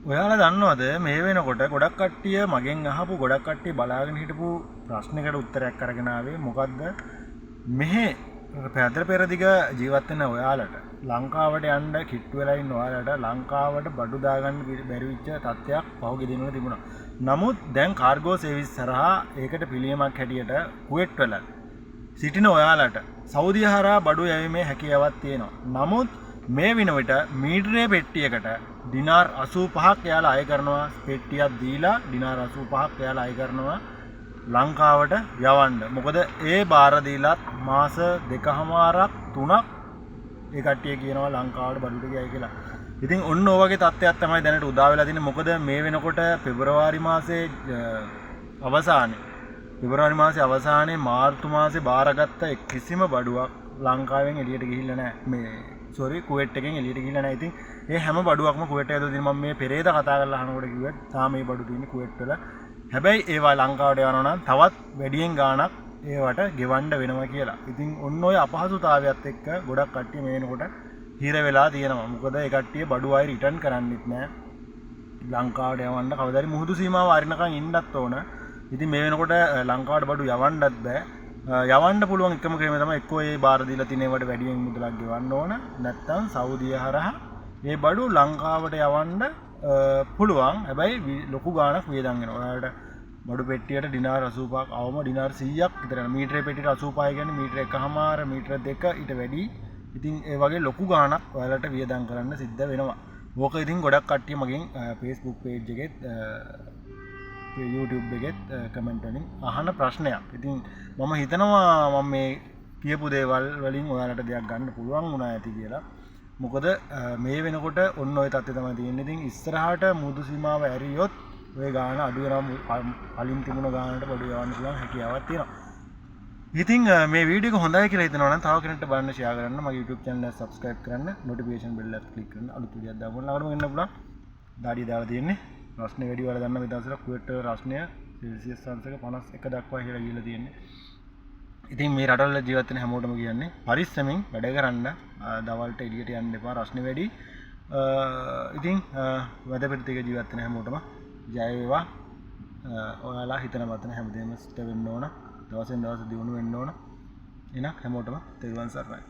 ඔයාලා දන්නවද මේ වෙනකොට ගොඩක් කට්ටිය මගෙන් අහපු ගොඩක් කට්ටිය බලාගෙන හිටපු ප්‍රශ්නයකට උත්තරයක් අරගෙන ආවේ මොකද්ද මෙහි පැදර පෙරදිග ජීවත් වෙන ඔයාලට ලංකාවට යන්න කිට්ටු වෙලා ඉන්න ඔයාලට ලංකාවට බඩු දාගන්න බැරි වෙච්ච තත්ත්වයක් පහුගිය දිනවල තිබුණා. නමුත් දැන් කාර්ගෝ සර්විස් සරහා ඒකට පිළියමක් හැටියට කුවෙට් වල සිටින ඔයාලට සෞදිය හරහා බඩු යැවීමේ හැකියාවක් තියෙනවා. නමුත් මේ විනෝවිට මීටරේ පෙට්ටියකට දිනාර් 85ක් එයාලා අය කරනවා. පෙට්ටියක් දීලා දිනාර් 85ක් එයාලා අය කරනවා ලංකාවට යවන්න. මොකද ඒ බාර දීලත් මාස 2කමාරක් 3ක් ඒ කට්ටිය කියනවා ලංකාවට බඩු ටික යයි කියලා. ඉතින් ඔන්න ඔය වගේ තත්ත්වයක් තමයි දැනට උදා වෙලා තියෙන්නේ. මොකද මේ වෙනකොට පෙබරවාරි මාසේ අවසානයේ මාර්තු මාසේ බාරගත්ත කිසිම බඩුවක් ලංකාවෙන් එළියට ගිහිල්ලා නැහැ. කුවෙට් එකෙන් එළියට ගිහිල්ලා නැහැ. ඉතින් ඒ හැම බඩුවක්ම කුවෙට් එකේ තියෙන මම මේ පෙරේද කතා කරලා අහනකොට කිව්වා තාම මේ බඩු තියෙන්නේ කුවෙට් වල. හැබැයි ඒවා ලංකාවට යනවා නම් තවත් වැඩියෙන් ගාණක් ඒවට ගෙවන්න වෙනවා කියලා. ඉතින් ඔන්න ඔය අපහසුතාවයත් එක්ක ගොඩක් කට්ටිය මේ වෙනකොට හිර වෙලා තියෙනවා. මොකද ඒ කට්ටිය බඩු ආයි රිටර්න් කරන්නෙත් නැහැ. ලංකාවට යවන්න කවදාරි මුහුදු සීමාව අරිනකන් ඉන්නත් ඕන. ඉතින් මේ වෙනකොට ලංකාවට බඩු යවන්නත් බෑ. යවන්න පුළුවන් එකම ක්‍රමය තමයි එක්කෝ ඒ බාර දීලා තියෙන ඒවට වැඩියෙන් මුදලක් ගෙවන්න ඕන. නැත්නම් සෞදිය හරහා මේ බඩු ලංකාවට යවන්න පුළුවන්. හැබැයි ලොකු ගාණක් වියදම් වෙනවා. ඔයාලට බඩු පෙට්ටියට දිනාර 85ක් අවම දිනාර 100ක් විතර යනවා. මීටරේ පෙට්ටියට 85 කියන්නේ මීටර 1කමාර මීටර 2 ඊට වැඩි. ඉතින් ඒ වගේ ලොකු ගාණක් ඔයාලට වියදම් කරන්න සිද්ධ වෙනවා. ඕක ඉතින් ගොඩක් කට්ටිය මගෙන් Facebook page එකෙත් YouTube එකෙත් කමෙන්ට් වලින් අහන ප්‍රශ්නයක්. ඉතින් මම හිතනවා මම මේ කියපු දේවල් වලින් ඔයාලට දෙයක් ගන්න පුළුවන් වුණා ඇති කියලා. මොකද මේ වෙනකොට ඔන්න ඔය තත්ත්වය තමයි තියෙන්නේ. ඉතින් ඉස්සරහට මුදු සීමාව ඇරියොත් ඔය ගාණ අඩු වෙනවා. කලින් තිබුණ ගාණට පොඩි යවන්න පුළුවන් හැකියාවක් තියෙනවා. ඉතින් මේ වීඩියෝ එක හොඳයි කියලා හිතනවා නම් තව කෙනෙක්ට බලන්න ෂෙයා කරන්න, මගේ YouTube channel එක subscribe කරන්න, notification bell එක click කරන්න, අලුත් වීඩියෝක් දාපුවම ළඟටම එන්න පුළුවන්. දාඩිය දාලා තියෙන්නේ. රස්නේ වැඩි වල ගන්න මේ දවස්වල කුවෙට් වල රස්නය සෙල්සියස් අංශක 51 දක්වා කියලා ගිහලා තියෙන්නේ. ඉතින් මේ රටවල ජීවත් වෙන හැමෝටම කියන්නේ පරිස්සමින් වැඩ කරන්න. දවල්ට එළියට යන්න එපා රස්නේ වැඩි. ඉතින් වැඩපිළිවෙලක ජීවත් වෙන හැමෝටම ජය වේවා. ඔයාලා හිතන මතන හැමදේම සිද්ධ වෙන්න ඕන. දවසෙන් දවස දියුණු වෙන්න ඕන. එහෙනම් හැමෝටම තෙරුවන් සරණයි.